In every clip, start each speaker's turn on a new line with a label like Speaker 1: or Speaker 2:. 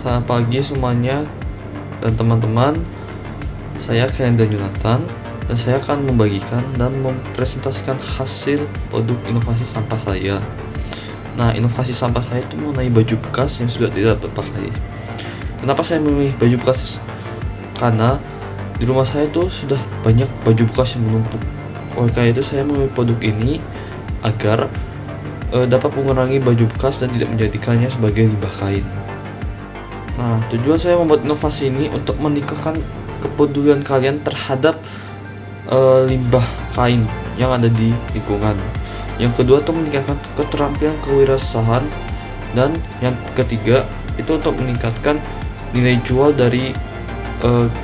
Speaker 1: Selamat pagi semuanya dan teman-teman. Saya Ken dan Jonathan, dan saya akan membagikan dan mempresentasikan hasil produk inovasi sampah saya. Nah, inovasi sampah saya itu mengenai baju bekas yang sudah tidak terpakai. Kenapa saya memilih baju bekas? Karena di rumah saya itu sudah banyak baju bekas yang menumpuk. Oleh karena itu saya memilih produk ini agar dapat mengurangi baju bekas dan tidak menjadikannya sebagai limbah kain. Nah, tujuan saya membuat inovasi ini untuk meningkatkan kepedulian kalian terhadap limbah kain yang ada di lingkungan. Yang kedua itu meningkatkan keterampilan kewirausahaan, dan yang ketiga itu untuk meningkatkan nilai jual dari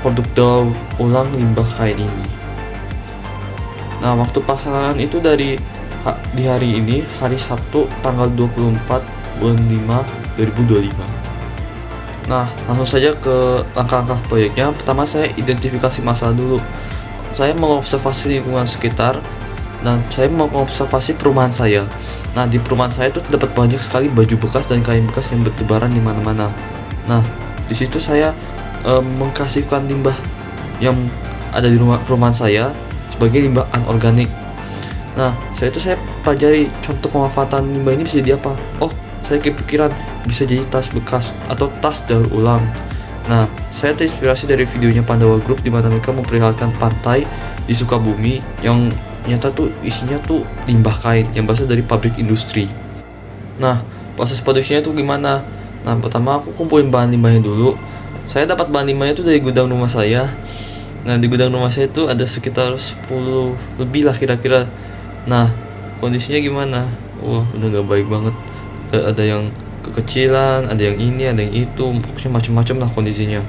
Speaker 1: produk daur ulang limbah kain ini. Nah, waktu pasaran itu di hari ini, hari Sabtu tanggal 24 bulan 5 2025. Nah, langsung saja ke langkah-langkah proyeknya. Pertama, saya identifikasi masalah dulu. Saya mengobservasi lingkungan sekitar, dan saya mau mengobservasi perumahan saya. Nah, di perumahan saya itu dapat banyak sekali baju bekas dan kain bekas yang bertebaran di mana-mana. Nah, di situ saya mengkasihkan limbah yang ada di perumahan saya sebagai limbah anorganik. Nah, saya pelajari contoh pemanfaatan limbah ini bisa jadi apa. Oh, saya kepikiran bisa jadi tas bekas atau tas daur ulang. Nah, saya terinspirasi dari videonya Pandawa Group di mana mereka memperlihatkan pantai di Sukabumi yang nyata tuh isinya tuh limbah kain yang berasal dari pabrik industri. Nah, proses produksinya tuh gimana? Nah, pertama aku kumpulin bahan limbahnya dulu. Saya dapat bahan limbahnya tuh dari gudang rumah saya. Nah, di gudang rumah saya itu ada sekitar 10 lebih lah kira-kira. Nah, kondisinya gimana? Wah, udah gak baik banget. Ada yang kekecilan, ada yang ini, ada yang itu, pokoknya macam-macam lah kondisinya.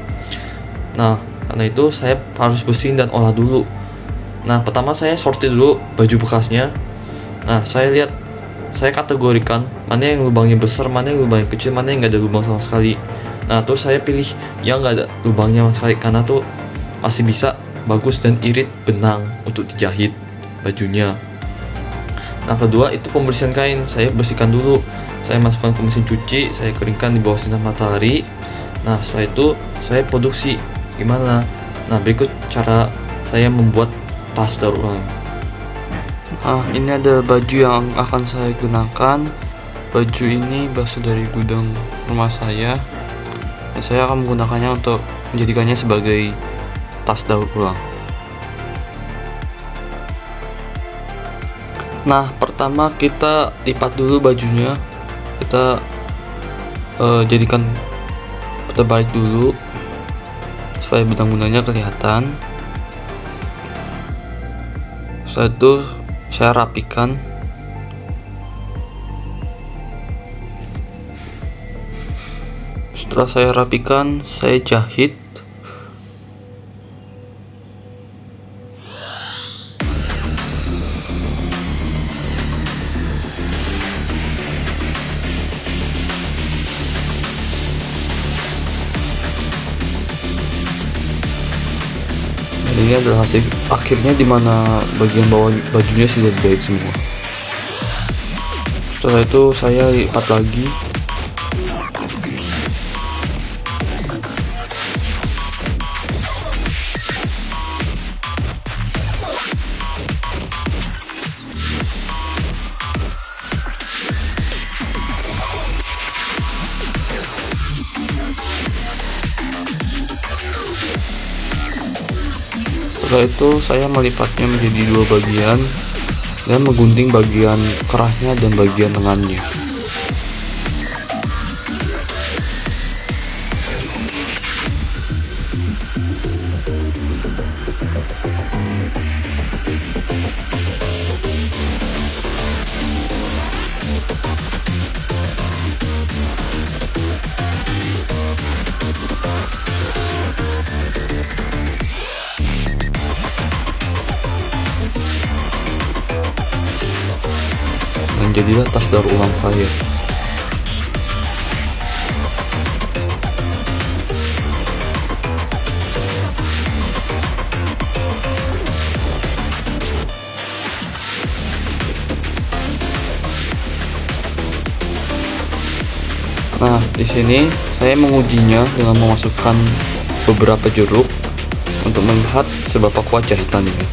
Speaker 1: Nah, karena itu saya harus bersihin dan olah dulu. Nah, pertama saya sortir dulu baju bekasnya. Nah, saya kategorikan mana yang lubangnya besar, mana yang lubangnya kecil, mana yang gak ada lubang sama sekali. Nah, terus saya pilih yang gak ada lubangnya sama sekali, karena tuh masih bisa bagus dan irit benang untuk dijahit bajunya. Nah, kedua itu pembersihan kain. Saya bersihkan dulu. Saya masukkan ke mesin cuci, saya keringkan di bawah sinar matahari. Nah, setelah itu saya produksi. Gimana? Nah, berikut cara saya membuat tas daur ulang. Nah, ini ada baju yang akan saya gunakan. Baju ini berasal dari gudang rumah saya. Dan saya akan menggunakannya untuk menjadikannya sebagai tas daur ulang. Nah, pertama kita lipat dulu bajunya. Kita jadikan terbalik dulu supaya benang-benangnya kelihatan. Setelah itu saya rapikan. Setelah saya rapikan, saya jahit. Ini adalah hasil akhirnya, dimana bagian bawah bajunya sudah dijahit semua. Setelah itu saya lipat lagi. Setelah itu saya melipatnya menjadi dua bagian dan menggunting bagian kerahnya dan bagian lengannya. Dan jadilah tas daur ulang saya. Nah, di sini saya mengujinya dengan memasukkan beberapa jeruk untuk melihat seberapa kuat jahitan ini.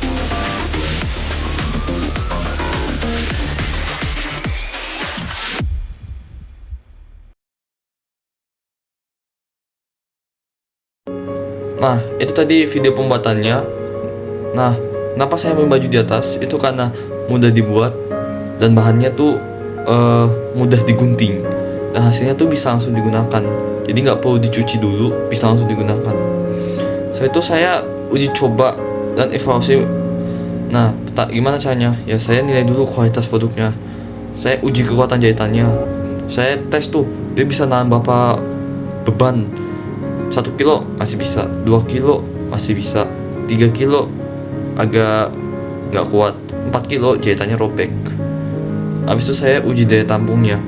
Speaker 1: Nah, itu tadi video pembuatannya. Nah, kenapa saya ambil baju di atas? Itu karena mudah dibuat dan bahannya tuh mudah digunting dan hasilnya tuh bisa langsung digunakan. Jadi nggak perlu dicuci dulu, bisa langsung digunakan. Saya uji coba dan evaluasi. Nah, gimana caranya? Ya saya nilai dulu kualitas produknya. Saya uji kekuatan jahitannya. Saya tes tuh, dia bisa nahan berapa beban. 1 kilo masih bisa, 2 kilo masih bisa, 3 kilo agak nggak kuat, 4 kilo jahitannya robek. Habis itu saya uji daya tampungnya.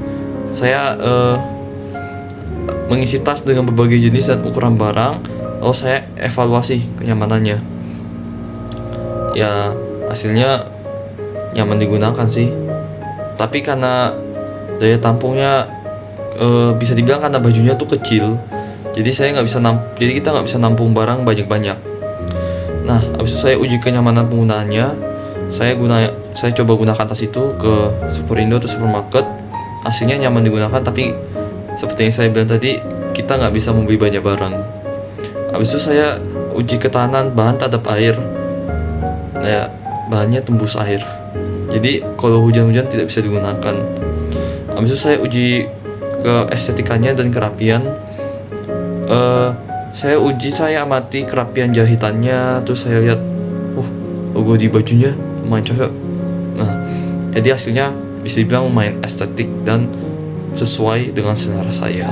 Speaker 1: Saya mengisi tas dengan berbagai jenis dan ukuran barang, lalu saya evaluasi kenyamanannya. Ya hasilnya nyaman digunakan sih, tapi karena daya tampungnya bisa dibilang karena bajunya tuh kecil, jadi kita nggak bisa nampung barang banyak-banyak. Nah, habis itu saya uji kenyamanan penggunaannya. Saya coba gunakan tas itu ke Superindo atau supermarket. Hasilnya nyaman digunakan, tapi seperti yang saya bilang tadi, kita nggak bisa membeli banyak barang. Habis itu saya uji ketahanan bahan terhadap air. Nah, bahannya tembus air. Jadi kalau hujan-hujan tidak bisa digunakan. Habis itu saya uji ke estetikanya dan kerapian. Saya amati kerapian jahitannya, terus saya lihat, logo di bajunya lumayan cocok. Nah, jadi hasilnya bisa dibilang lumayan estetik dan sesuai dengan selera saya.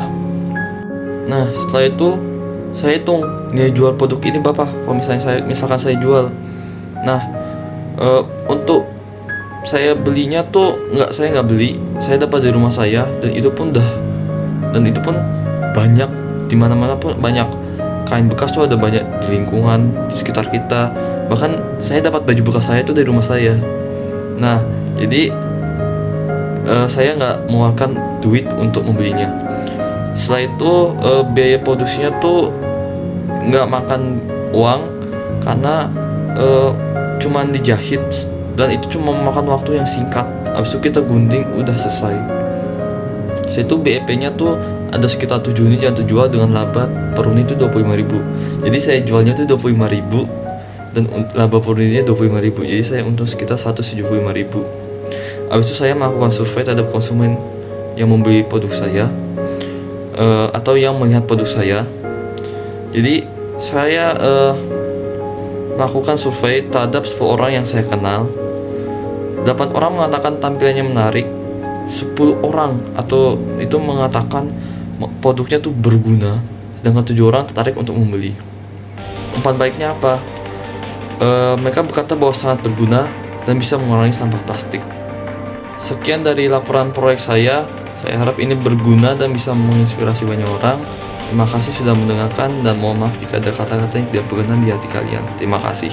Speaker 1: Nah, setelah itu saya hitung nilai jual produk ini berapa. Kalau misalkan saya jual. Nah, untuk saya belinya tuh saya nggak beli, saya dapat dari rumah saya, dan itu pun banyak, di mana-mana pun banyak. Kain bekas tuh ada banyak di lingkungan di sekitar kita. Bahkan saya dapat baju bekas saya itu dari rumah saya. Nah, jadi saya nggak mengeluarkan duit untuk membelinya. Setelah itu biaya produksinya tuh nggak makan uang, karena cuman dijahit dan itu cuma memakan waktu yang singkat. Habis itu kita gunting udah selesai. Saya tuh BEP-nya tuh ada sekitar 7 unit yang terjual dengan laba per unit itu 25.000. Jadi saya jualnya tuh 25.000 dan laba per unitnya 25.000. Jadi saya untung sekitar 175.000. Habis itu saya melakukan survei terhadap konsumen yang membeli produk saya atau yang melihat produk saya. Jadi saya melakukan survei terhadap 10 orang yang saya kenal. 8 orang mengatakan tampilannya menarik, 10 orang atau itu mengatakan produknya tuh berguna, sedangkan 7 orang tertarik untuk membeli. Umpan baiknya apa? Mereka berkata bahwa sangat berguna dan bisa mengurangi sampah plastik. Sekian dari laporan proyek saya harap ini berguna dan bisa menginspirasi banyak orang. Terima kasih sudah mendengarkan dan mohon maaf jika ada kata-kata yang tidak berkenan di hati kalian. Terima kasih.